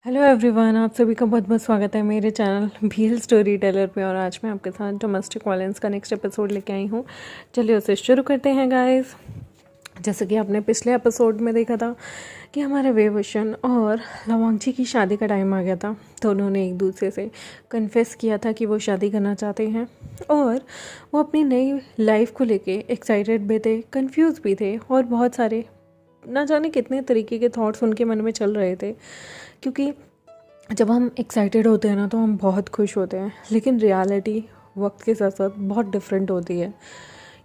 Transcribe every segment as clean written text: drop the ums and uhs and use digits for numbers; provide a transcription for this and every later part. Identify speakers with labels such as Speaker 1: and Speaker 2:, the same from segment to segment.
Speaker 1: Hello everyone, आप सभी का बहुत बहुत स्वागत है मेरे चैनल भील स्टोरी टेलर पे। और आज मैं आपके साथ डोमेस्टिक वायलेंस का नेक्स्ट एपिसोड लेके आई हूँ। चलिए उसे शुरू करते हैं गाइस। जैसे कि आपने पिछले एपिसोड में देखा था कि हमारे वेवुशन और लवांगची की शादी का टाइम आ गया था, तो उन्होंने एक दूसरे से कन्फेस किया था कि वो शादी करना चाहते हैं और वो अपनी नई लाइफ को लेके एक्साइटेड भी थे, कंफ्यूज भी थे और बहुत सारे ना जाने कितने तरीके के थॉट्स उनके मन में चल रहे थे। क्योंकि जब हम एक्साइटेड होते हैं ना तो हम बहुत खुश होते हैं, लेकिन रियलिटी वक्त के साथ साथ बहुत डिफरेंट होती है।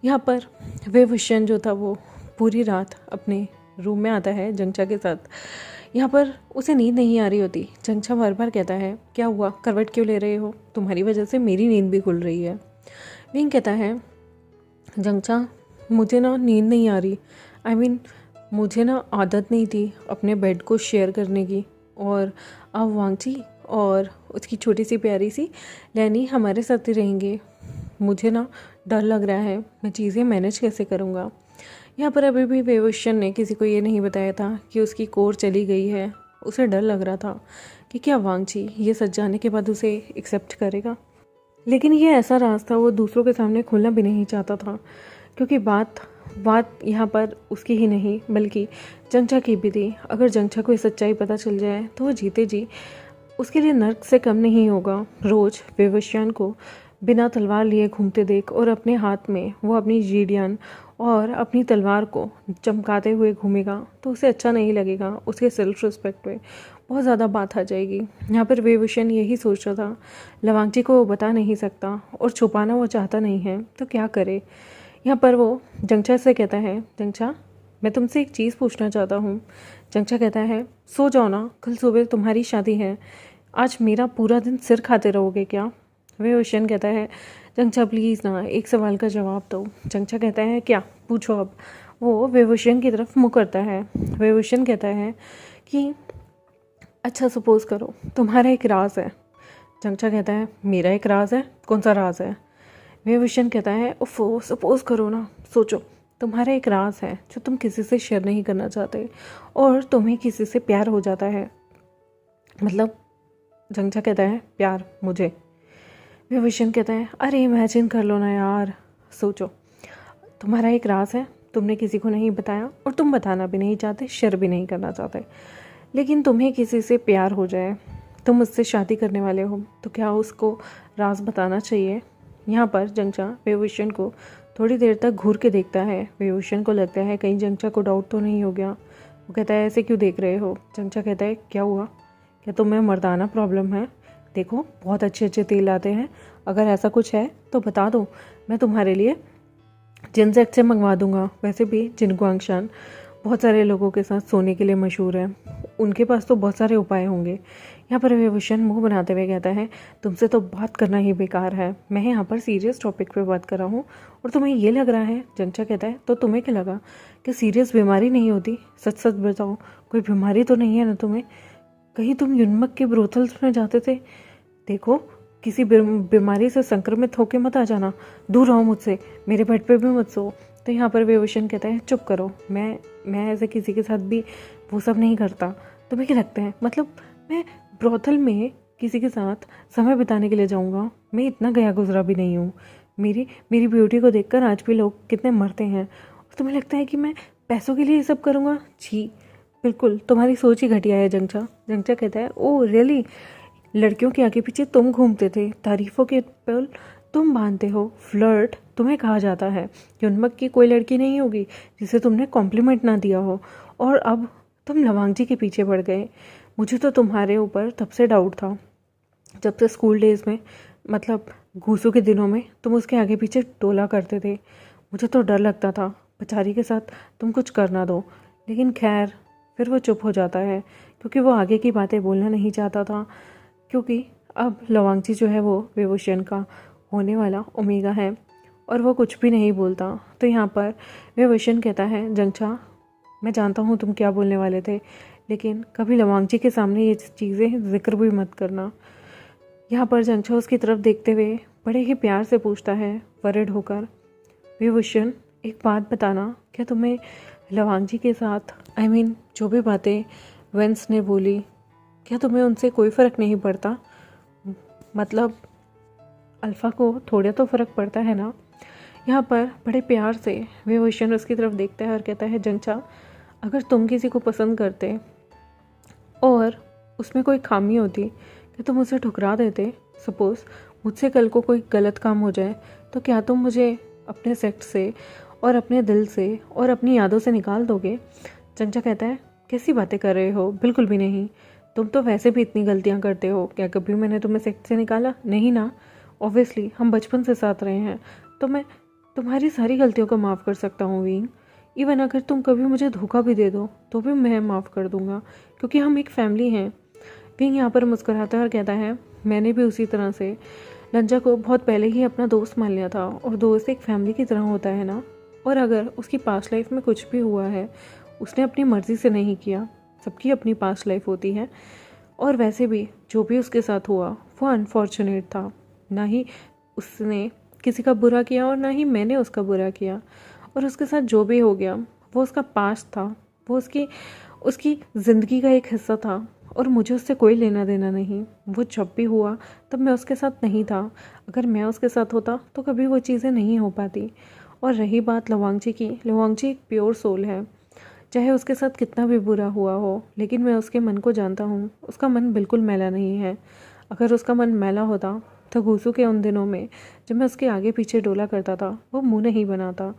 Speaker 1: यहाँ पर वेवुशन जो था वो पूरी रात अपने रूम में आता है जंगचा के साथ। यहाँ पर उसे नींद नहीं आ रही होती। जंगचा बार बार कहता है, क्या हुआ, करवट क्यों ले रहे हो, तुम्हारी वजह से मेरी नींद भी खुल रही है। विंग कहता है, जंगचा मुझे ना नींद नहीं आ रही, मुझे ना आदत नहीं थी अपने बेड को शेयर करने की, और अब वांगची और उसकी छोटी सी प्यारी सी लैनी हमारे साथ ही रहेंगे। मुझे ना डर लग रहा है, मैं चीज़ें मैनेज कैसे करूँगा। यहाँ पर अभी भी वेवुशन ने किसी को ये नहीं बताया था कि उसकी कोर चली गई है। उसे डर लग रहा था कि क्या वांगची ये सच जाने के बाद उसे एक्सेप्ट करेगा। लेकिन ये ऐसा राज था, वो दूसरों के सामने खोलना भी नहीं चाहता था, क्योंकि बात यहाँ पर उसकी ही नहीं बल्कि जंगचा की भी थी। अगर जंगचा को ये सच्चाई पता चल जाए तो वो जीते जी उसके लिए नर्क से कम नहीं होगा। रोज वेवुशन को बिना तलवार लिए घूमते देख और अपने हाथ में वो अपनी जीडियन और अपनी तलवार को चमकाते हुए घूमेगा तो उसे अच्छा नहीं लगेगा। उसके सेल्फ रिस्पेक्ट पे बहुत ज़्यादा बात आ जाएगी। यहाँ पर वेवुशन यही सोच रहा था, लवांगची को वो बता नहीं सकता और छुपाना वो चाहता नहीं है, तो क्या करे। यहाँ पर वो जंगचा से कहता है, जंगचा मैं तुमसे एक चीज़ पूछना चाहता हूँ। जंगचा कहता है, सो जाओ ना, कल सुबह तुम्हारी शादी है, आज मेरा पूरा दिन सिर खाते रहोगे क्या। वेवुशन कहता है, जंगचा प्लीज़ ना एक सवाल का जवाब दो। जंगचा कहता है, क्या, पूछो अब। वो वेवुशन की तरफ मुँह करता है। वेवुशन कहता है कि अच्छा सपोज़ करो तुम्हारा एक राज है। जंगचा कहता है, मेरा एक राज है, कौन सा राज है। वेवुशन कहता है, उफ़ो सपोज़ करो ना, सोचो तुम्हारा एक राज है जो तुम किसी से शेयर नहीं करना चाहते और तुम्हें किसी से प्यार हो जाता है। मतलब जंगचा कहता है, प्यार मुझे। वेवुशन कहता है, अरे इमेजिन कर लो ना यार, सोचो तुम्हारा एक राज है, तुमने किसी को नहीं बताया और तुम बताना भी नहीं चाहते, शेयर भी नहीं करना चाहते, लेकिन तुम्हें किसी से प्यार हो जाए, तुम उससे शादी करने वाले हो, तो क्या उसको राज बताना चाहिए। यहाँ पर जंगचा वेवुशन को थोड़ी देर तक घूर के देखता है। वेवुशन को लगता है कहीं जंगचा को डाउट तो नहीं हो गया। वो कहता है, ऐसे क्यों देख रहे हो। जंगचा कहता है, क्या हुआ, क्या तुम्हें मर्दाना प्रॉब्लम है। देखो बहुत अच्छे अच्छे तेल आते हैं, अगर ऐसा कुछ है तो बता दो, मैं तुम्हारे लिए जिनसेक्ट से मंगवा दूंगा। वैसे भी जिनगुआंगशान बहुत सारे लोगों के साथ सोने के लिए मशहूर है, उनके पास तो बहुत सारे उपाय होंगे। यहाँ पर वेवुशन मुंह बनाते हुए कहता है, तुमसे तो बात करना ही बेकार है, मैं यहाँ पर सीरियस टॉपिक पे बात कर रहा हूँ और तुम्हें ये लग रहा है। जंगचा कहता है, तो तुम्हें क्या लगा कि सीरियस बीमारी नहीं होती, सच सच बताओ, कोई बीमारी तो नहीं है ना तुम्हें, कहीं तुम युनमक के ब्रोथल्स में जाते थे। देखो किसी बीमारी से संक्रमित होके मत आ जाना, दूर रहो मुझसे, मेरे बेड पे भी मत सो। तो यहाँ पर वेवुशन कहता है, चुप करो, मैं ऐसे किसी के साथ भी वो सब नहीं करता। तुम्हें क्या लगता है, मतलब मैं ब्रोथल में किसी के साथ समय बिताने के लिए जाऊँगा, मैं इतना गया गुजरा भी नहीं हूँ। मेरी ब्यूटी को देखकर आज भी लोग कितने मरते हैं, और तुम्हें लगता है कि मैं पैसों के लिए ये सब करूँगा। छी, बिल्कुल तुम्हारी सोच ही घटिया है जंगचा। जंगचा कहता है, ओह रियली, लड़कियों के आगे पीछे तुम घूमते थे, तारीफों के पल तुम बांधते हो, फ्लर्ट तुम्हें कहा जाता है। युनमक की कोई लड़की नहीं होगी जिसे तुमने कॉम्प्लीमेंट ना दिया हो, और अब तुम लवांगजी के पीछे पड़ गए। मुझे तो तुम्हारे ऊपर तब से डाउट था जब से स्कूल डेज में, मतलब घूसों के दिनों में तुम उसके आगे पीछे टोला करते थे। मुझे तो डर लगता था बेचारी के साथ तुम कुछ कर ना दो, लेकिन खैर फिर वो चुप हो जाता है क्योंकि वो आगे की बातें बोलना नहीं चाहता था, क्योंकि अब लवांगची जो है वो वेवुशन का होने वाला ओमेगा है और वो कुछ भी नहीं बोलता। तो यहाँ पर वेवुशन कहता है, जंगचा मैं जानता हूँ तुम क्या बोलने वाले थे, लेकिन कभी लवांगची के सामने ये चीज़ें जिक्र भी मत करना। यहाँ पर जंगचा उसकी तरफ देखते हुए बड़े ही प्यार से पूछता है, वरिड होकर, वेवुशन एक बात बताना, क्या तुम्हें लवांगची के साथ जो भी बातें वेंस ने बोली, क्या तुम्हें उनसे कोई फ़र्क नहीं पड़ता? मतलब अल्फ़ा को थोड़ा तो फ़र्क पड़ता है ना। यहाँ पर बड़े प्यार से विभूषण उसकी तरफ देखता है और कहता है, जंचा, अगर तुम किसी को पसंद करते और उसमें कोई खामी होती कि तुम उसे ठुकरा देते, सपोज़ मुझसे कल को कोई गलत काम हो जाए, तो क्या तुम मुझे अपने सेक्ट से और अपने दिल से और अपनी यादों से निकाल दोगे? चंचा कहता है, कैसी बातें कर रहे हो? बिल्कुल भी नहीं। तुम तो वैसे भी इतनी गलतियाँ करते हो, क्या कभी मैंने तुम्हें सेक्ट से निकाला? नहीं ना। ऑब्वियसली हम बचपन से साथ रहे हैं, तो मैं तुम्हारी सारी गलतियों को माफ़ कर सकता हूँ विंग। इवन अगर तुम कभी मुझे धोखा भी दे दो तो भी मैं माफ़ कर दूँगा, क्योंकि हम एक फैमिली हैं। विंग यहाँ पर मुस्कुराता है और कहता है, मैंने भी उसी तरह से लंजा को बहुत पहले ही अपना दोस्त मान लिया था, और दोस्त एक फैमिली की तरह होता है ना। और अगर उसकी पास्ट लाइफ में कुछ भी हुआ है, उसने अपनी मर्ज़ी से नहीं किया, सबकी अपनी पास्ट लाइफ होती है। और वैसे भी जो भी उसके साथ हुआ वो अनफॉर्चुनेट था। ना ही उसने किसी का बुरा किया और ना ही मैंने उसका बुरा किया। और उसके साथ जो भी हो गया वो उसका पास्ट था, वो उसकी ज़िंदगी का एक हिस्सा था, और मुझे उससे कोई लेना देना नहीं। वो जब भी हुआ तब मैं उसके साथ नहीं था। अगर मैं उसके साथ होता तो कभी वो चीज़ें नहीं हो पाती। और रही बात लवांगची की, लवांगची एक प्योर सोल है। चाहे उसके साथ कितना भी बुरा हुआ हो, लेकिन मैं उसके मन को जानता हूँ। उसका मन बिल्कुल मैला नहीं है। अगर उसका मन मैला होता तो घूसू के उन दिनों में जब मैं उसके आगे पीछे डोला करता था, वो मुंह नहीं बनाता।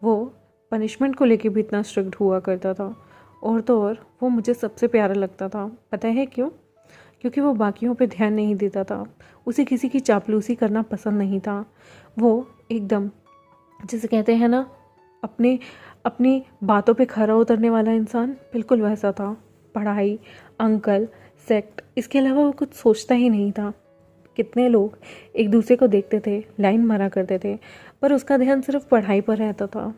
Speaker 1: वो पनिशमेंट को लेके भी इतना स्ट्रिक्ट हुआ करता था। और तो और वो मुझे सबसे प्यारा लगता था। पता है क्यों? क्योंकि वो बाकियों पे ध्यान नहीं देता था। उसे किसी की चापलूसी करना पसंद नहीं था। वो एकदम, जिसे कहते हैं ना, अपने अपनी बातों पे खरा उतरने वाला इंसान, बिल्कुल वैसा था। पढ़ाई, अंकल, सेक्ट, इसके अलावा वो कुछ सोचता ही नहीं था। कितने लोग एक दूसरे को देखते थे, लाइन मारा करते थे, पर उसका ध्यान सिर्फ पढ़ाई पर रहता था।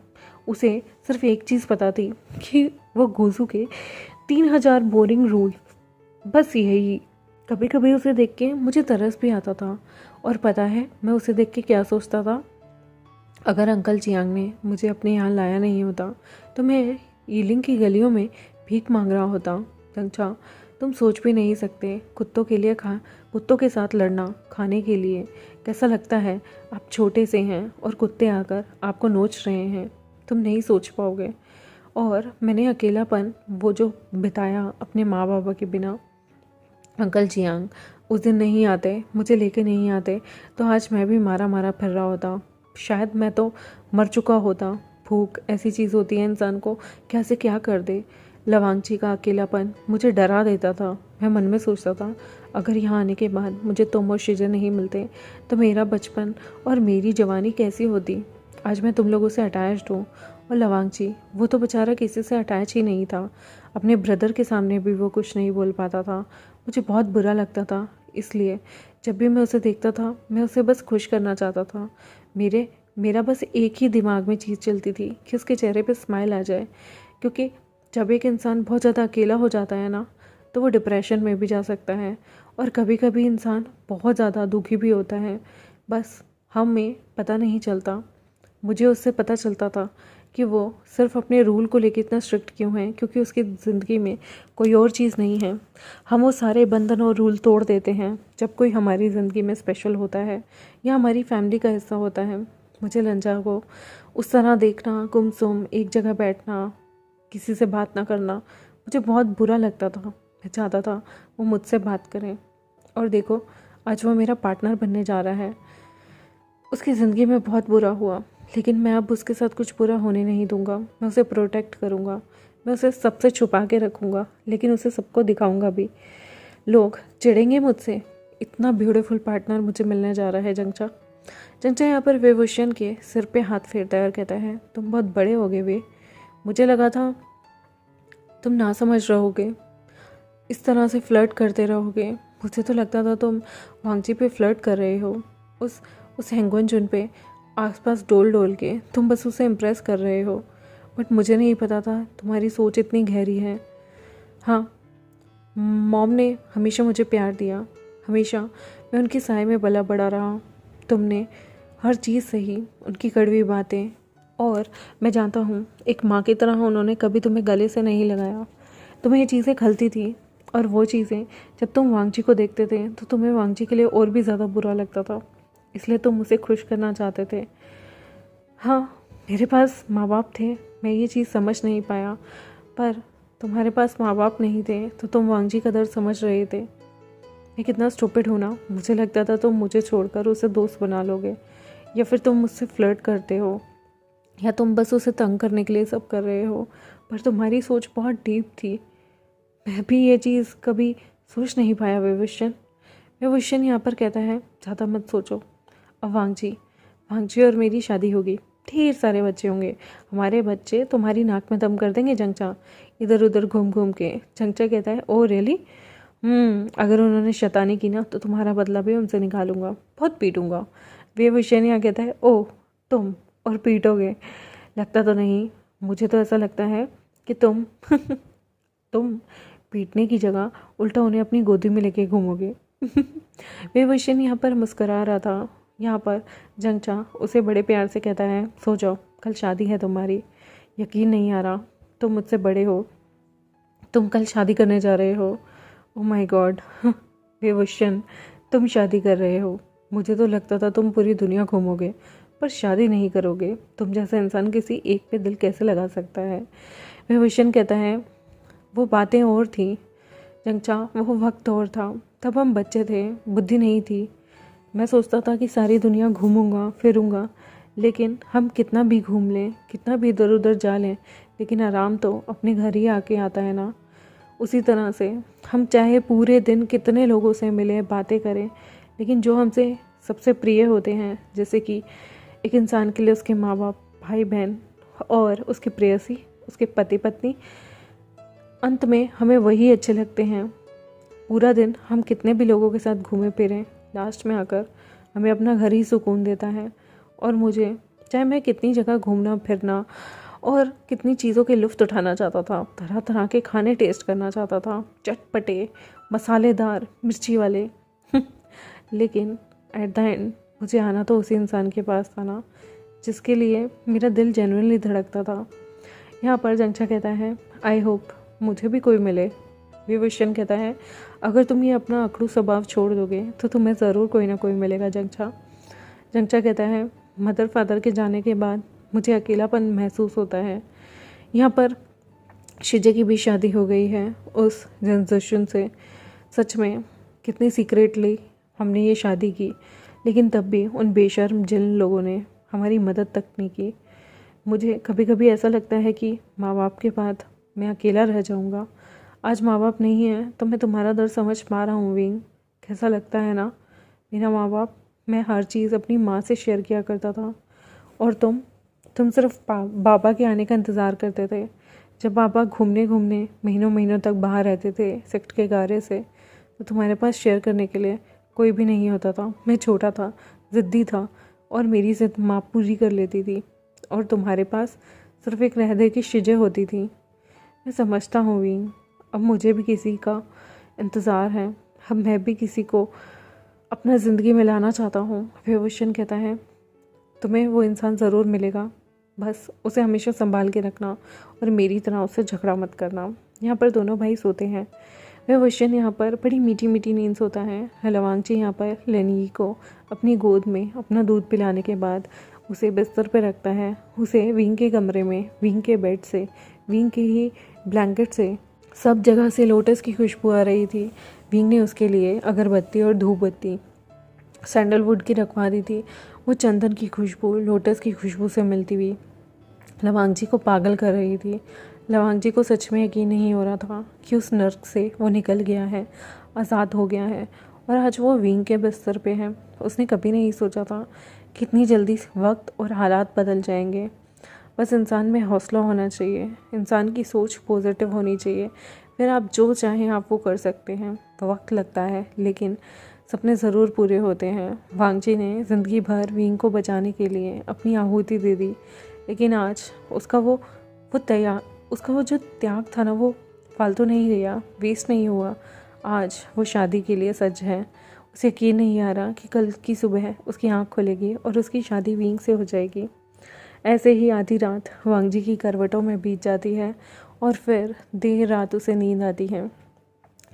Speaker 1: उसे सिर्फ एक चीज़ पता थी कि वो घूसू के 3000 बोरिंग रूल, बस यही। कभी कभी उसे देख के मुझे तरस भी आता था। और पता है मैं उसे देख के क्या सोचता था? अगर अंकल चियांग ने मुझे अपने यहाँ लाया नहीं होता तो मैं यीलिंग की गलियों में भीख मांग रहा होता। चंचा, तुम सोच भी नहीं सकते, कुत्तों के साथ लड़ना खाने के लिए कैसा लगता है। आप छोटे से हैं और कुत्ते आकर आपको नोच रहे हैं, तुम नहीं सोच पाओगे। और मैंने अकेलापन वो जो बिताया अपने माँ बाबा के बिना, अंकल जियांग उस दिन नहीं आते, मुझे लेके नहीं आते, तो आज मैं भी मारा मारा फिर रहा होता। शायद मैं तो मर चुका होता। भूख ऐसी चीज़ होती है इंसान को कैसे क्या कर दे। लवांगची का अकेलापन मुझे डरा देता था। मैं मन में सोचता था, अगर यहाँ आने के बाद मुझे तुम और शिजर नहीं मिलते तो मेरा बचपन और मेरी जवानी कैसी होती। आज मैं तुम लोगों से अटैच्ड हूँ। और लवांगची, वो तो बेचारा किसी से अटैच ही नहीं था। अपने ब्रदर के सामने भी वो कुछ नहीं बोल पाता था। मुझे बहुत बुरा लगता था। इसलिए जब भी मैं उसे देखता था, मैं उसे बस खुश करना चाहता था। मेरा बस एक ही दिमाग में चीज़ चलती थी कि उसके चेहरे पे स्माइल आ जाए। क्योंकि जब एक इंसान बहुत ज़्यादा अकेला हो जाता है ना, तो वो डिप्रेशन में भी जा सकता है। और कभी कभी इंसान बहुत ज़्यादा दुखी भी होता है, बस हमें पता नहीं चलता। मुझे उससे पता चलता था कि वो सिर्फ अपने रूल को लेकर इतना स्ट्रिक्ट क्यों है, क्योंकि उसकी ज़िंदगी में कोई और चीज़ नहीं है। हम वो सारे बंधन और रूल तोड़ देते हैं जब कोई हमारी ज़िंदगी में स्पेशल होता है या हमारी फैमिली का हिस्सा होता है। मुझे लंजा को उस तरह देखना, गुमसुम एक जगह बैठना, किसी से बात ना करना, मुझे बहुत बुरा लगता था। मैं चाहता था वो मुझसे बात करें। और देखो, आज वो मेरा पार्टनर बनने जा रहा है। उसकी ज़िंदगी में बहुत बुरा हुआ, लेकिन मैं अब उसके साथ कुछ बुरा होने नहीं दूंगा। मैं उसे प्रोटेक्ट करूंगा, मैं उसे सबसे छुपा के रखूंगा, लेकिन उसे सबको दिखाऊंगा भी। लोग चिढ़ेंगे मुझसे, इतना ब्यूटीफुल पार्टनर मुझे मिलने जा रहा है। जंचा यहाँ पर विभूषण के सिर पे हाथ फेरता है और कहता है, तुम बहुत बड़े हो गए वे। मुझे लगा था तुम ना समझ रहोगे, इस तरह से फ्लर्ट करते रहोगे। मुझे तो लगता था तुम वांगची पे फ्लर्ट कर रहे हो, उस हैंगवन जुन पे आसपास डोल डोल के तुम बस उसे इम्प्रेस कर रहे हो। बट मुझे नहीं पता था तुम्हारी सोच इतनी गहरी है। हाँ, मॉम ने हमेशा मुझे प्यार दिया, हमेशा मैं उनके साए में पला बड़ा रहा। तुमने हर चीज़ सही, उनकी कड़वी बातें, और मैं जानता हूँ एक माँ की तरह उन्होंने कभी तुम्हें गले से नहीं लगाया। तुम्हें ये चीज़ें खलती थी, और वो चीज़ें जब तुम वांगजी को देखते थे तो तुम्हें वांगजी के लिए और भी ज़्यादा बुरा लगता था, इसलिए तुम उसे खुश करना चाहते थे। हाँ, मेरे पास माँ बाप थे, मैं ये चीज़ समझ नहीं पाया, पर तुम्हारे पास माँ बाप नहीं थे तो तुम वांगजी का दर्द समझ रहे थे। मैं कितना स्टूपिड हूँ ना, मुझे लगता था तुम मुझे छोड़कर उसे दोस्त बना लोगे, या फिर तुम मुझसे फ्लर्ट करते हो, या तुम बस उसे तंग करने के लिए सब कर रहे हो, पर तुम्हारी सोच बहुत डीप थी। मैं भी ये चीज़ कभी सोच नहीं पाया विभूषण यहाँ पर कहता है ज़्यादा मत सोचो। अब वांगजी और मेरी शादी होगी, ढेर सारे बच्चे होंगे, हमारे बच्चे तुम्हारी नाक में दम कर देंगे जंगचा, इधर उधर घूम घूम के। जंगचा कहता है ओ रियली, अगर उन्होंने शैतानी की ना तो तुम्हारा बदला भी उनसे निकालूंगा, बहुत पीटूंगा। विभूषण यहाँ कहता है ओ तुम और पीटोगे? लगता तो नहीं, मुझे तो ऐसा लगता है कि तुम तुम पीटने की जगह उल्टा उन्हें अपनी गोदी में लेके घूमोगे। विभूषण यहाँ पर मुस्करा रहा था। यहाँ पर जंगचा उसे बड़े प्यार से कहता है सो जाओ, कल शादी है तुम्हारी। यकीन नहीं आ रहा, तुम मुझसे बड़े हो, तुम कल शादी करने जा रहे हो। ओह माय गॉड विभूषण, तुम शादी कर रहे हो? मुझे तो लगता था तुम पूरी दुनिया घूमोगे पर शादी नहीं करोगे। तुम जैसा इंसान किसी एक पे दिल कैसे लगा सकता है? विभूषण कहता है वो बातें और थी जंगचा, वो वक्त और था, तब हम बच्चे थे, बुद्धि नहीं थी। मैं सोचता था कि सारी दुनिया घूमूंगा फिरूंगा, लेकिन हम कितना भी घूम लें, कितना भी इधर उधर जा लें, लेकिन आराम तो अपने घर ही आके आता है ना। उसी तरह से हम चाहे पूरे दिन कितने लोगों से मिलें, बातें करें, लेकिन जो हमसे सबसे प्रिय होते हैं, जैसे कि एक इंसान के लिए उसके माँ बाप, भाई बहन और उसकी प्रेयसी, उसके पति पत्नी, अंत में हमें वही अच्छे लगते हैं। पूरा दिन हम कितने भी लोगों के साथ घूमे फिरें, लास्ट में आकर हमें अपना घर ही सुकून देता है। और मुझे चाहे मैं कितनी जगह घूमना फिरना और कितनी चीज़ों के लुत्फ़ उठाना चाहता था, तरह तरह के खाने टेस्ट करना चाहता था, चटपटे, मसालेदार, मिर्ची वाले लेकिन एट द एंड मुझे आना तो उसी इंसान के पास था ना, जिसके लिए मेरा दिल जेन्युइनली धड़कता था। यहाँ पर जंगचा कहता है आई होप मुझे भी कोई मिले। विभूषण कहता है अगर तुम ये अपना अकड़ू स्वभाव छोड़ दोगे तो तुम्हें ज़रूर कोई ना कोई मिलेगा जंगचा। जंगचा कहता है मदर फादर के जाने के बाद मुझे अकेलापन महसूस होता है। यहाँ पर शिजे की भी शादी हो गई है उस जनजशन से। सच में कितनी सीक्रेटली हमने ये शादी की, लेकिन तब भी उन बेशर्म जिन लोगों ने हमारी मदद तक नहीं की। मुझे कभी कभी ऐसा लगता है कि माँ बाप के बाद मैं अकेला रह जाऊँगा। आज माँ बाप नहीं है तो मैं तुम्हारा दर्द समझ पा रहा हूँ विंग, कैसा लगता है ना मेरा माँ बाप। मैं हर चीज़ अपनी माँ से शेयर किया करता था, और तुम सिर्फ बाबा के आने का इंतज़ार करते थे। जब बाबा घूमने घूमने महीनों महीनों तक बाहर रहते थे सेक्ट के गारे से, तो तुम्हारे पास शेयर करने के लिए कोई भी नहीं होता था। मैं छोटा था, ज़िद्दी था, और मेरी ज़िद माँ पूरी कर लेती थी, और तुम्हारे पास सिर्फ एक रहदे की शिजे होती थी। मैं समझता हूँ विंग, अब मुझे भी किसी का इंतज़ार है, अब मैं भी किसी को अपना ज़िंदगी में लाना चाहता हूँ। विभूषण कहता है तुम्हें वो इंसान ज़रूर मिलेगा, बस उसे हमेशा संभाल के रखना और मेरी तरह उससे झगड़ा मत करना। यहाँ पर दोनों भाई सोते हैं। विभूषण यहाँ पर बड़ी मीठी मीठी नींद सोता है। लवांगची यहाँ पर लेनी को अपनी गोद में अपना दूध पिलाने के बाद उसे बिस्तर पर रखता है। उसे विंग के कमरे में, विंग के बेड से, विंग के ही ब्लैंकेट से, सब जगह से लोटस की खुशबू आ रही थी। विंग ने उसके लिए अगरबत्ती और धूप बत्ती सैंडलवुड की रखवा दी थी। वो चंदन की खुशबू लोटस की खुशबू से मिलती हुई लवांगजी को पागल कर रही थी। लवांगजी को सच में यकीन नहीं हो रहा था कि उस नर्क से वो निकल गया है, आज़ाद हो गया है, और आज वो विंग के बिस्तर पे है। उसने कभी नहीं सोचा था कितनी जल्दी वक्त और हालात बदल जाएंगे। बस इंसान में हौसला होना चाहिए, इंसान की सोच पॉजिटिव होनी चाहिए, फिर आप जो चाहें आप वो कर सकते हैं। वक्त लगता है लेकिन सपने ज़रूर पूरे होते हैं। वांगजी ने ज़िंदगी भर विंग को बचाने के लिए अपनी आहुति दे दी, लेकिन आज उसका वो जो त्याग था ना, वो फालतू नहीं गया, वेस्ट नहीं हुआ। आज वो शादी के लिए सज्ज है। उसे यकीन नहीं आ रहा कि कल की सुबह उसकी आँख खुलेगी और उसकी शादी विंग से हो जाएगी। ऐसे ही आधी रात वांगजी की करवटों में बीत जाती है और फिर देर रात उसे नींद आती है।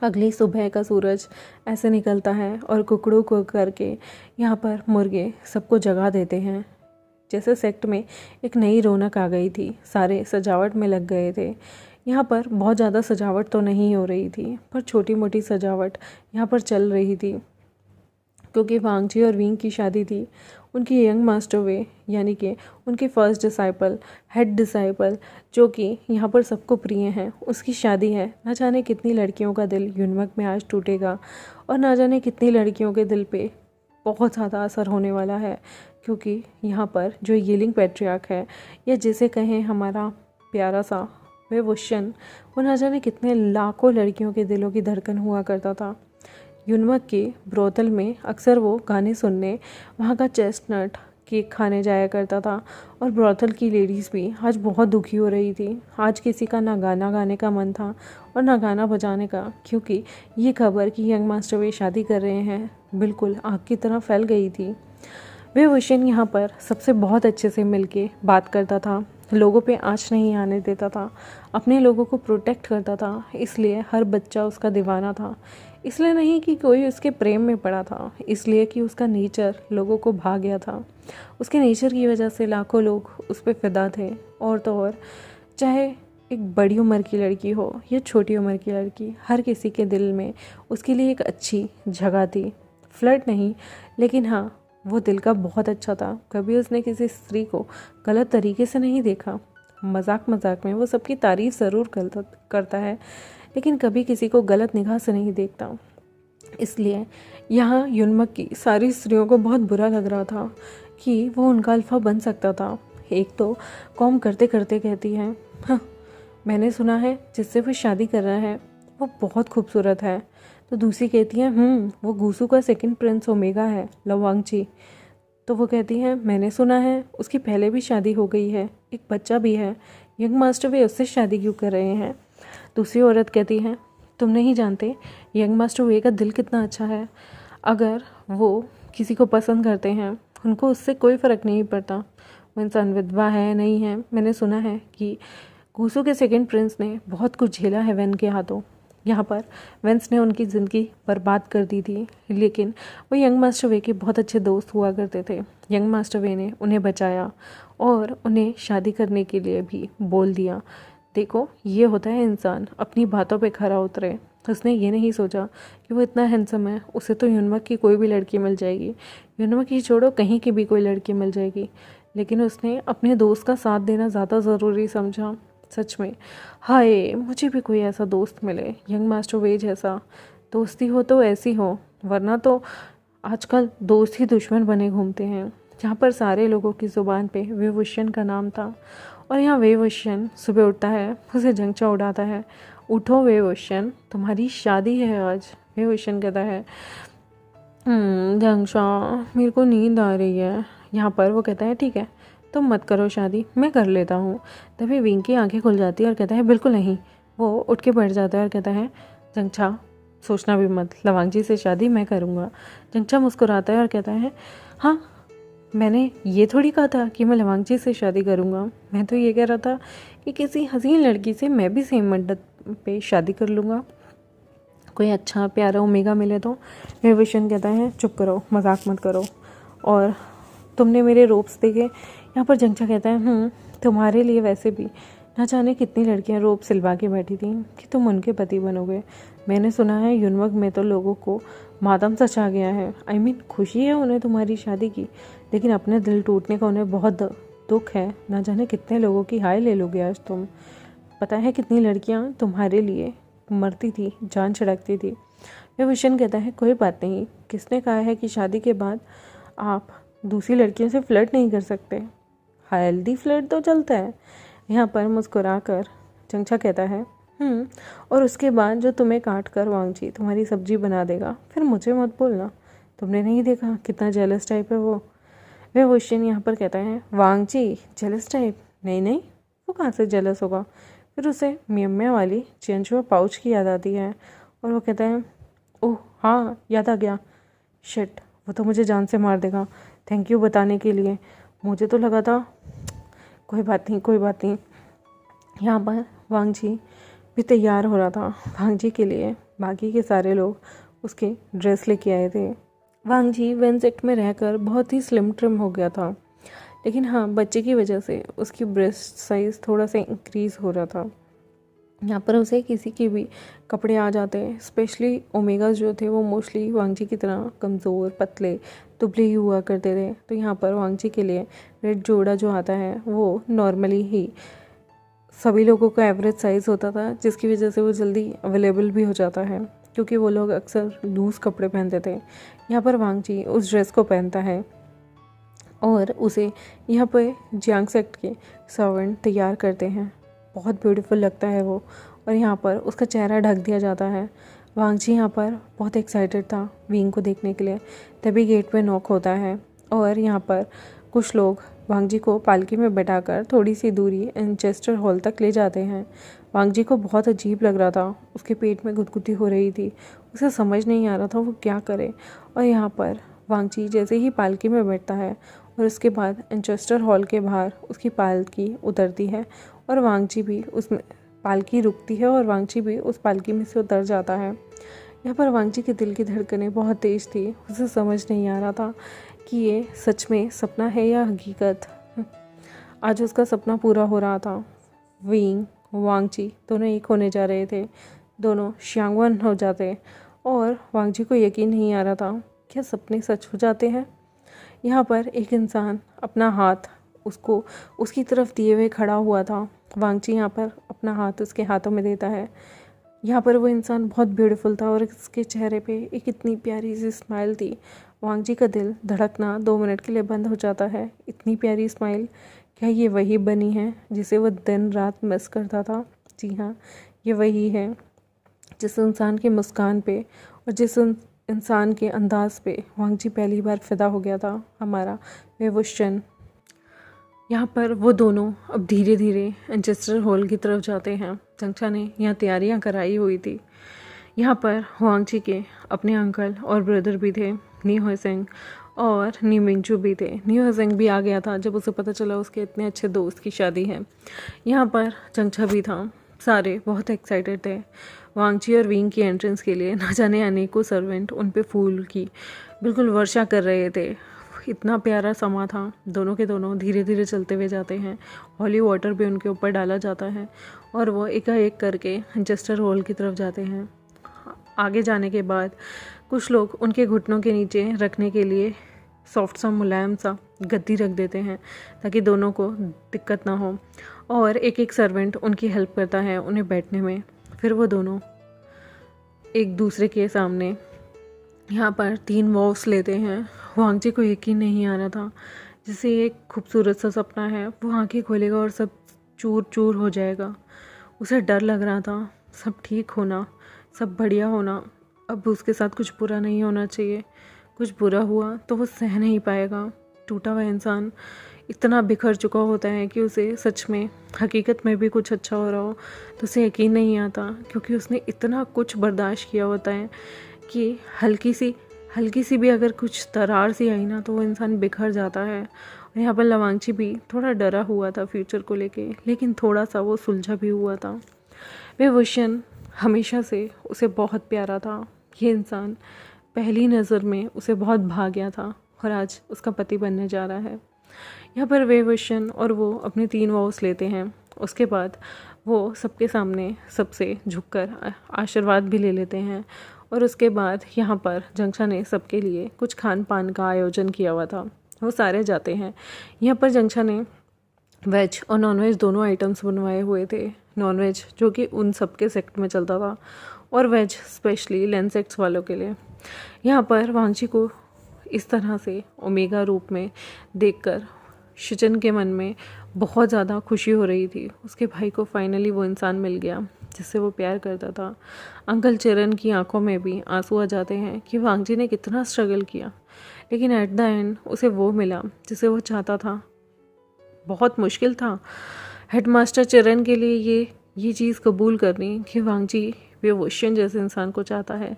Speaker 1: अगली सुबह का सूरज ऐसे निकलता है और कुकड़ू को करके यहाँ पर मुर्गे सबको जगा देते हैं। जैसे सेक्ट में एक नई रौनक आ गई थी, सारे सजावट में लग गए थे। यहाँ पर बहुत ज़्यादा सजावट तो नहीं हो रही थी, पर छोटी मोटी सजावट यहाँ पर चल रही थी, क्योंकि वांगजी और विंग की शादी थी। उनकी यंग मास्टर वे यानी कि उनके फर्स्ट डिसाइपल, हेड डिसाइपल, जो कि यहाँ पर सबको प्रिय हैं, उसकी शादी है। ना जाने कितनी लड़कियों का दिल युनमक में आज टूटेगा और ना जाने कितनी लड़कियों के दिल पे बहुत ज़्यादा असर होने वाला है, क्योंकि यहाँ पर जो यीलिंग पैट्रियार्क है, या जिसे कहें हमारा प्यारा सा वेवोशन, वो ना जाने कितने लाखों लड़कियों के दिलों की धड़कन हुआ करता था। युनमक के ब्रोथल में अक्सर वो गाने सुनने, वहाँ का चेस्टनट केक खाने जाया करता था। और ब्रोथल की लेडीज़ भी आज बहुत दुखी हो रही थी। आज किसी का ना गाना गाने का मन था और ना गाना बजाने का, क्योंकि ये खबर कि यंग मास्टर वे शादी कर रहे हैं बिल्कुल आग की तरह फैल गई थी। वेवोशन यहाँ पर सबसे बहुत अच्छे से मिलके बात करता था, लोगों पे आँच नहीं आने देता था, अपने लोगों को प्रोटेक्ट करता था। इसलिए हर बच्चा उसका दीवाना था। इसलिए नहीं कि कोई उसके प्रेम में पड़ा था, इसलिए कि उसका नेचर लोगों को भा गया था। उसके नेचर की वजह से लाखों लोग उस पर फिदा थे। और तो और, चाहे एक बड़ी उम्र की लड़की हो या छोटी उम्र की लड़की, हर किसी के दिल में उसके लिए एक अच्छी जगह थी। फ्लर्ट नहीं, लेकिन हाँ, वो दिल का बहुत अच्छा था। कभी उसने किसी स्त्री को गलत तरीके से नहीं देखा। मजाक मजाक में वो सबकी तारीफ ज़रूर करता है, लेकिन कभी किसी को गलत निगाह से नहीं देखता। इसलिए यहाँ युनमक की सारी स्त्रियों को बहुत बुरा लग रहा था कि वो उनका अल्फा बन सकता था। एक तो कॉम करते करते कहती है, हाँ, मैंने सुना है जिससे वो शादी कर रहा है वो बहुत खूबसूरत है। तो दूसरी कहती है, वो गूसू का सेकंड प्रिंस ओमेगा है, लवांगची। तो वो कहती है, मैंने सुना है उसकी पहले भी शादी हो गई है, एक बच्चा भी है, यंग मास्टर वे उससे शादी क्यों कर रहे हैं। दूसरी औरत कहती है, तुम नहीं जानते यंग मास्टर वे का दिल कितना अच्छा है। अगर वो किसी को पसंद करते हैं, उनको उससे कोई फ़र्क नहीं पड़ता वो इंसान विधवा है नहीं है। मैंने सुना है कि गूसू के सेकंड प्रिंस ने बहुत कुछ झेला है वेन के हाथों। यहाँ पर वेंस ने उनकी ज़िंदगी बर्बाद कर दी थी, लेकिन वो यंग मास्टर वे के बहुत अच्छे दोस्त हुआ करते थे। यंग मास्टर वे ने उन्हें बचाया और उन्हें शादी करने के लिए भी बोल दिया। देखो, ये होता है इंसान अपनी बातों पे खरा उतरे। उसने ये नहीं सोचा कि वो इतना हैंडसम है, उसे तो युनमक की कोई भी लड़की मिल जाएगी। युनमक ही छोड़ो, कहीं की भी कोई लड़की मिल जाएगी, लेकिन उसने अपने दोस्त का साथ देना ज़्यादा ज़रूरी समझा। सच में, हाय, मुझे भी कोई ऐसा दोस्त मिले यंग मास्टर वे जैसा। दोस्ती हो तो ऐसी हो, वरना तो आजकल दोस्त ही दुश्मन बने घूमते हैं। जहाँ पर सारे लोगों की ज़ुबान पे वेवोशन का नाम था, और यहाँ वेवोशन सुबह उठता है, उसे जंगचा उड़ाता है। उठो वेवोशन, तुम्हारी शादी है आज। वेवोशन कहता है, जंगचा, मेरे को नींद आ रही है। यहाँ पर वो कहता है, ठीक है, तुम मत करो शादी, मैं कर लेता हूँ। तभी विंग की आंखें खुल जाती है और कहता है, बिल्कुल नहीं। वो उठ के बैठ जाता है और कहता है, जंगचा, सोचना भी मत, लवांगजी से शादी मैं करूँगा। जंगचा मुस्कुराता है और कहता है, हाँ, मैंने ये थोड़ी कहा था कि मैं लवांगजी से शादी करूँगा। मैं तो ये कह रहा था कि किसी हसीन लड़की से मैं भी सेम मंडप पे शादी कर लूँगा, कोई अच्छा प्यारा ओमेगा मिले तो। वेवोशन कहता है, चुप करो, मजाक मत करो, और तुमने मेरे रोप्स देखे। यहाँ पर जंगचा कहता है, तुम्हारे लिए वैसे भी ना जाने कितनी लड़कियाँ रोप सिलवा के बैठी थी कि तुम उनके पति बनोगे। मैंने सुना है युनमक में तो लोगों को मातम सा छा गया है। I mean, खुशी है उन्हें तुम्हारी शादी की, लेकिन अपने दिल टूटने का उन्हें बहुत दुख है। ना जाने कितने लोगों की हाय ले लोगे आज तुम। पता है कितनी लड़कियाँ तुम्हारे लिए मरती थी, जान छिड़कती थी। वेवोशन कहता है, कोई बात नहीं, किसने कहा है कि शादी के बाद आप दूसरी लड़कियों से फ्लर्ट नहीं कर सकते। हेल्दी फ्लर्ट तो चलता है। यहाँ पर मुस्कुरा कर जंगचा कहता है, और उसके बाद जो तुम्हें काट कर वांगजी तुम्हारी सब्जी बना देगा, फिर मुझे मत बोलना। तुमने नहीं देखा कितना जेलस टाइप है वो। वेवोशन यहाँ पर कहता है, वांगजी जेलस टाइप? नहीं नहीं, वो कहाँ से जेलस होगा। फिर उसे मियम्या वाली चेंचुआ पाउच की याद आती है और वो कहता है, ओह हाँ, याद आ गया, शिट, वो तो मुझे जान से मार देगा। थैंक यू बताने के लिए, मुझे तो लगा था। कोई बात नहीं, कोई बात नहीं। यहाँ पर वांगजी भी तैयार हो रहा था वांगजी के लिए बाकी के सारे लोग उसके ड्रेस लेके आए थे। वांग जी वेंसेक्ट में रहकर बहुत ही स्लिम ट्रिम हो गया था, लेकिन हाँ, बच्चे की वजह से उसकी ब्रेस्ट साइज़ थोड़ा सा इंक्रीज़ हो रहा था। यहाँ पर उसे किसी के भी कपड़े आ जाते हैं, स्पेशली ओमेगास जो थे वो मोस्टली वांग जी की तरह कमज़ोर, पतले, दुबले ही हुआ करते थे। तो यहाँ पर वांग जी के लिए रेड जोड़ा जो आता है वो नॉर्मली ही सभी लोगों का एवरेज साइज़ होता था, जिसकी वजह से वो जल्दी अवेलेबल भी हो जाता है, क्योंकि वो लोग अक्सर लूज़ कपड़े पहनते थे। यहाँ पर वांग जी उस ड्रेस को पहनता है और उसे यहाँ पर जियांग सेक्ट के सर्वेंट तैयार करते हैं। बहुत ब्यूटीफुल लगता है वो, और यहाँ पर उसका चेहरा ढक दिया जाता है। वांग जी यहाँ पर बहुत एक्साइटेड था विंग को देखने के लिए। तभी गेट पे नॉक होता है और यहाँ पर कुछ लोग वांग जी को पालकी में बैठाकर थोड़ी सी दूरी एनचेस्टर हॉल तक ले जाते हैं। वांग जी को बहुत अजीब लग रहा था, उसके पेट में गुदगुदी हो रही थी, उसे समझ नहीं आ रहा था वो क्या करे। और यहाँ पर वांग जी जैसे ही पालकी में बैठता है और उसके बाद एनचेस्टर हॉल के बाहर उसकी पालकी उतरती है और वांग जी भी उसमें पालकी रुकती है और वांग जी भी उस पालकी में से उतर जाता है। यहाँ पर वांग जी के दिल की धड़कनें बहुत तेज़ थी, उसे समझ नहीं आ रहा था कि ये सच में सपना है या हकीकत। आज उसका सपना पूरा हो रहा था। विंग, वांग जी दोनों एक होने जा रहे थे, दोनों श्यांगवन हो जाते और वांग जी को यकीन नहीं आ रहा था क्या सपने सच हो जाते हैं। यहाँ पर एक इंसान अपना हाथ उसको उसकी तरफ दिए हुए खड़ा हुआ था। वांग जी यहाँ पर अपना हाथ उसके हाथों में देता है। यहाँ पर वो इंसान बहुत ब्यूटीफुल था और उसके चेहरे पे एक इतनी प्यारी सी स्माइल थी। वांग जी का दिल धड़कना 2 मिनट के लिए बंद हो जाता है। इतनी प्यारी स्माइल, क्या ये वही बनी है जिसे वो दिन रात मिस करता था? जी हाँ, ये वही है जिस इंसान की मुस्कान पे और जिस इंसान के अंदाज पे वांग जी पहली बार फिदा हो गया था, हमारा वेवुशन। यहाँ पर वो दोनों अब धीरे धीरे एनचेस्टर हॉल की तरफ जाते हैं। चंचा ने यहाँ तैयारियाँ कराई हुई थी। यहाँ पर वांग जी के अपने अंकल और ब्रदर भी थे, नी होसेंग और नी मिंगजू भी थे। नी होसेंग भी आ गया था जब उसे पता चला उसके इतने अच्छे दोस्त की शादी है। यहाँ पर चंचा भी था। सारे बहुत एक्साइटेड थे वांग जी और विंग की एंट्रेंस के लिए। ना जाने अनेकों सर्वेंट उन पे फूल की बिल्कुल वर्षा कर रहे थे। इतना प्यारा समा था। दोनों के दोनों धीरे धीरे चलते हुए जाते हैं। हॉली वाटर भी उनके ऊपर डाला जाता है और वो एकाएक करके एनचेस्टर हॉल की तरफ जाते हैं। आगे जाने के बाद कुछ लोग उनके घुटनों के नीचे रखने के लिए सॉफ्ट सा मुलायम सा गद्दी रख देते हैं ताकि दोनों को दिक्कत ना हो, और एक एक सर्वेंट उनकी हेल्प करता है उन्हें बैठने में। फिर वो दोनों एक दूसरे के सामने यहाँ पर 3 वॉव्स लेते हैं। वांग जी को यकीन नहीं आ रहा था, जैसे एक खूबसूरत सा सपना है, वो आंखें खोलेगा और सब चूर चूर हो जाएगा। उसे डर लग रहा था, सब ठीक होना, सब बढ़िया होना, अब उसके साथ कुछ बुरा नहीं होना चाहिए। कुछ बुरा हुआ तो वो सह नहीं पाएगा। टूटा हुआ इंसान इतना बिखर चुका होता है कि उसे सच में हकीकत में भी कुछ अच्छा हो रहा हो तो उसे यकीन नहीं आता, क्योंकि उसने इतना कुछ बर्दाश्त किया होता है कि हल्की सी भी अगर कुछ दरार सी आई ना तो वो इंसान बिखर जाता है। और यहाँ पर लवांगची भी थोड़ा डरा हुआ था फ्यूचर को लेके, लेकिन थोड़ा सा वो सुलझा भी हुआ था। वेवुशन हमेशा से उसे बहुत प्यारा था। ये इंसान पहली नज़र में उसे बहुत भा गया था और आज उसका पति बनने जा रहा है। यहाँ पर वेवुशन और वो अपने 3 वॉव्स लेते हैं। उसके बाद वो सबके सामने सबसे झुककर आशीर्वाद भी ले लेते हैं। और उसके बाद यहाँ पर जंक्षा ने सबके लिए कुछ खान पान का आयोजन किया हुआ था, वो सारे जाते हैं। यहाँ पर जंक्षा ने वेज और नॉनवेज दोनों आइटम्स बनवाए हुए थे। नॉनवेज जो कि उन सबके सेक्ट में चलता था, और वेज स्पेशली लेंसेक्ट्स वालों के लिए। यहाँ पर वांग जी को इस तरह से ओमेगा रूप में देखकर शिचन के मन में बहुत ज़्यादा खुशी हो रही थी। उसके भाई को फाइनली वो इंसान मिल गया जिससे वो प्यार करता था। अंकल चरण की आंखों में भी आंसू आ जाते हैं कि वांग जी ने कितना स्ट्रगल किया, लेकिन एट द एंड उसे वो मिला जिसे वो चाहता था। बहुत मुश्किल था हेडमास्टर चरण के लिए ये चीज़ कबूल करनी कि वांग जी वेवुशन जैसे इंसान को चाहता है,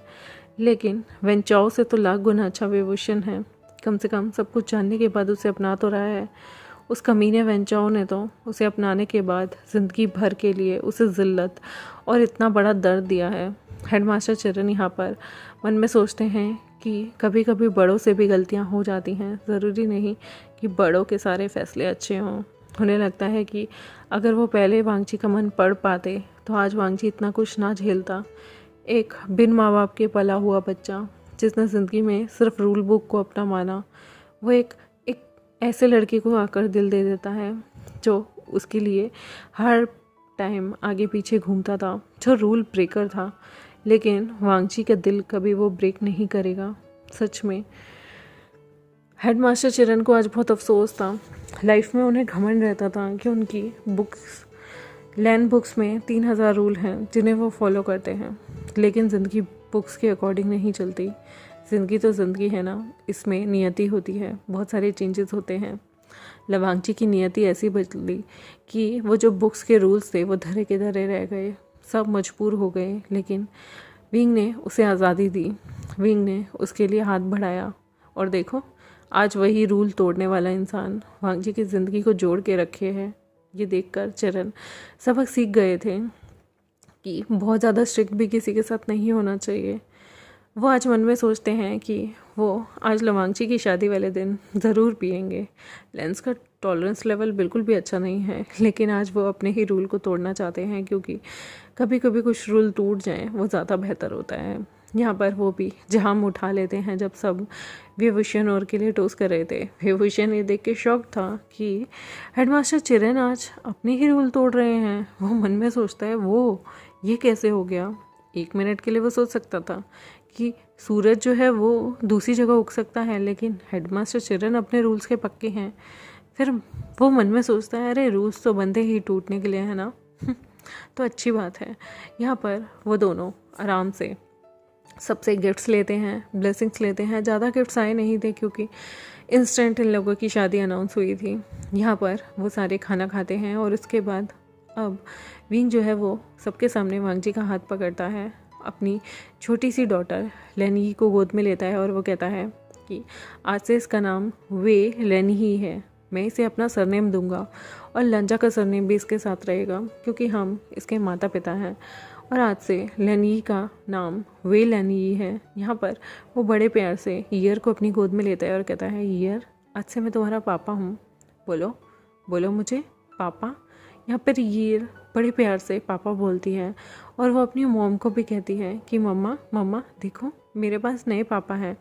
Speaker 1: लेकिन वेंचाओ से तो लाख गुना अच्छा वेवुशन है। कम से कम सब कुछ जानने के बाद उसे अपना तो रहा है। उस कमीने वेंचाओ ने तो उसे अपनाने के बाद ज़िंदगी भर के लिए उसे ज़िल्लत और इतना बड़ा दर्द दिया है। हेडमास्टर चिरन यहाँ पर मन में सोचते हैं कि कभी कभी बड़ों से भी गलतियाँ हो जाती हैं, ज़रूरी नहीं कि बड़ों के सारे फैसले अच्छे हों। उन्हें लगता है कि अगर वो पहले वांगची का मन पढ़ पाते तो आज वांगची इतना कुछ ना झेलता। एक बिन माँ बाप के पला हुआ बच्चा जिसने ज़िंदगी में सिर्फ रूल बुक को अपना माना, वो एक ऐसे लड़के को आकर दिल दे देता है जो उसके लिए हर टाइम आगे पीछे घूमता था, जो रूल ब्रेकर था। लेकिन वांगची का दिल कभी वो ब्रेक नहीं करेगा। सच में हेडमास्टर चिरन को आज बहुत अफसोस था। लाइफ में उन्हें घमंड रहता था कि उनकी बुक्स लैंड बुक्स में 3000 रूल हैं जिन्हें वो फॉलो करते हैं, लेकिन ज़िंदगी बुक्स के अकॉर्डिंग नहीं चलती। ज़िंदगी तो ज़िंदगी है ना, इसमें नियति होती है, बहुत सारे चेंजेस होते हैं। वांगची की नियति ऐसी बदली कि वो जो बुक्स के रूल्स थे वो धरे के धरे रह गए, सब मजबूर हो गए। लेकिन विंग ने उसे आज़ादी दी, विंग ने उसके लिए हाथ बढ़ाया, और देखो आज वही रूल तोड़ने वाला इंसान वांगची की ज़िंदगी को जोड़ के रखे है। ये देखकर चिरन सबक सीख गए थे कि बहुत ज़्यादा स्ट्रिक्ट भी किसी के साथ नहीं होना चाहिए। वो आज मन में सोचते हैं कि वो आज वांगची की शादी वाले दिन ज़रूर पिएंगे। लेंस का टॉलरेंस लेवल बिल्कुल भी अच्छा नहीं है, लेकिन आज वो अपने ही रूल को तोड़ना चाहते हैं, क्योंकि कभी कभी कुछ रूल टूट जाएं वो ज़्यादा बेहतर होता है। यहाँ पर वो भी जहां उठा लेते हैं जब सब विभूषण और के लिए टोस्ट कर रहे थे। विभूषण ये देख के शॉक था कि हेडमास्टर चिरन आज अपने ही रूल तोड़ रहे हैं। वो मन में सोचता है वो ये कैसे हो गया। 1 मिनट के लिए वो सोच सकता था कि सूरज जो है वो दूसरी जगह उग सकता है, लेकिन हेडमास्टर चिरन अपने रूल्स के पक्के हैं। फिर वो मन में सोचता है अरे रूल्स तो बनते ही टूटने के लिए है ना। तो अच्छी बात है। यहाँ पर वो दोनों आराम से सबसे गिफ्ट्स लेते हैं, ब्लेसिंग्स लेते हैं। ज़्यादा गिफ्ट्स आए नहीं थे क्योंकि इंस्टेंट इन लोगों की शादी अनाउंस हुई थी। यहाँ पर वो सारे खाना खाते हैं और उसके बाद अब विंग जो है वो सबके सामने वांगची का हाथ पकड़ता है, अपनी छोटी सी डॉटर लेनी को गोद में लेता है और वो कहता है कि आज से इसका नाम वे लेनी ही है। मैं इसे अपना सरनेम दूंगा और लंजा का सरनेम भी इसके साथ रहेगा क्योंकि हम इसके माता पिता हैं। और आज से लेनी का नाम वे लेनी है। यहाँ पर वो बड़े प्यार से ईयर को अपनी गोद में लेता है और कहता है ईयर आज से मैं तुम्हारा पापा हूँ, बोलो बोलो मुझे पापा। यहाँ पर ईयर बड़े प्यार से पापा बोलती है और वो अपनी मॉम को भी कहती है कि मम्मा मम्मा देखो मेरे पास नए पापा हैं,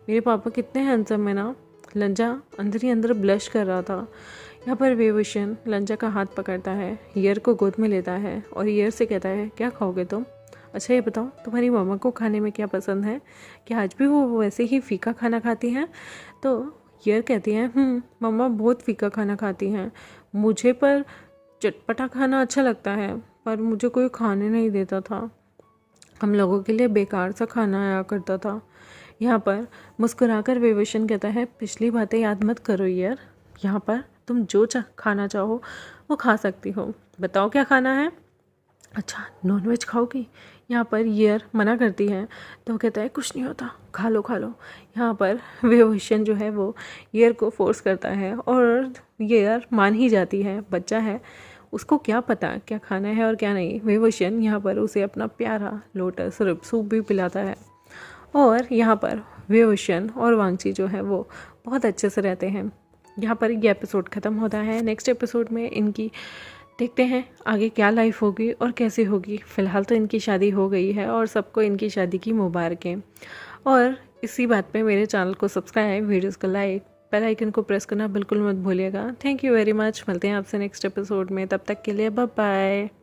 Speaker 1: मेरे पापा कितने हैंडसम है ना। लंजा अंदर ही अंदर ब्लश कर रहा था। यहाँ पर विभूषण लंजा का हाथ पकड़ता है, ईयर को गोद में लेता है और ईयर से कहता है क्या खाओगे तुम? अच्छा ये बताओ तुम्हारी मम्मा को खाने में क्या पसंद है, क्या आज भी वो वैसे ही फीका खाना खाती हैं? तो ईयर कहती है मम्मा बहुत फीका खाना खाती हैं, मुझे पर चटपटा खाना अच्छा लगता है, पर मुझे कोई खाने नहीं देता था, हम लोगों के लिए बेकार सा खाना आया करता था। यहाँ पर मुस्कुराकर विभूषण कहता है पिछली बातें याद मत करो यार, यहाँ पर तुम जो खाना चाहो वो खा सकती हो, बताओ क्या खाना है? अच्छा नॉनवेज खाओगी? यहाँ पर ईयर मना करती है तो कहता है कुछ नहीं होता, खा लो खा लो। यहाँ पर विभूषण जो है वो ईयर को फोर्स करता है और ईयर मान ही जाती है, बच्चा है उसको क्या पता क्या खाना है और क्या नहीं। विभूषण यहाँ पर उसे अपना प्यारा लोटस रिब सूप भी पिलाता है और यहाँ पर विभूषण और वांगची जो है वो बहुत अच्छे से रहते हैं। यहाँ पर ये एपिसोड ख़त्म होता है। नेक्स्ट एपिसोड में इनकी देखते हैं आगे क्या लाइफ होगी और कैसे होगी। फ़िलहाल तो इनकी शादी हो गई है और सबको इनकी शादी की मुबारकें। और इसी बात पे मेरे चैनल को सब्सक्राइब, वीडियोस को लाइक, बेल आइकन को प्रेस करना बिल्कुल मत भूलिएगा। Thank you very much. मिलते हैं आपसे नेक्स्ट एपिसोड में, तब तक के लिए बाय बाय।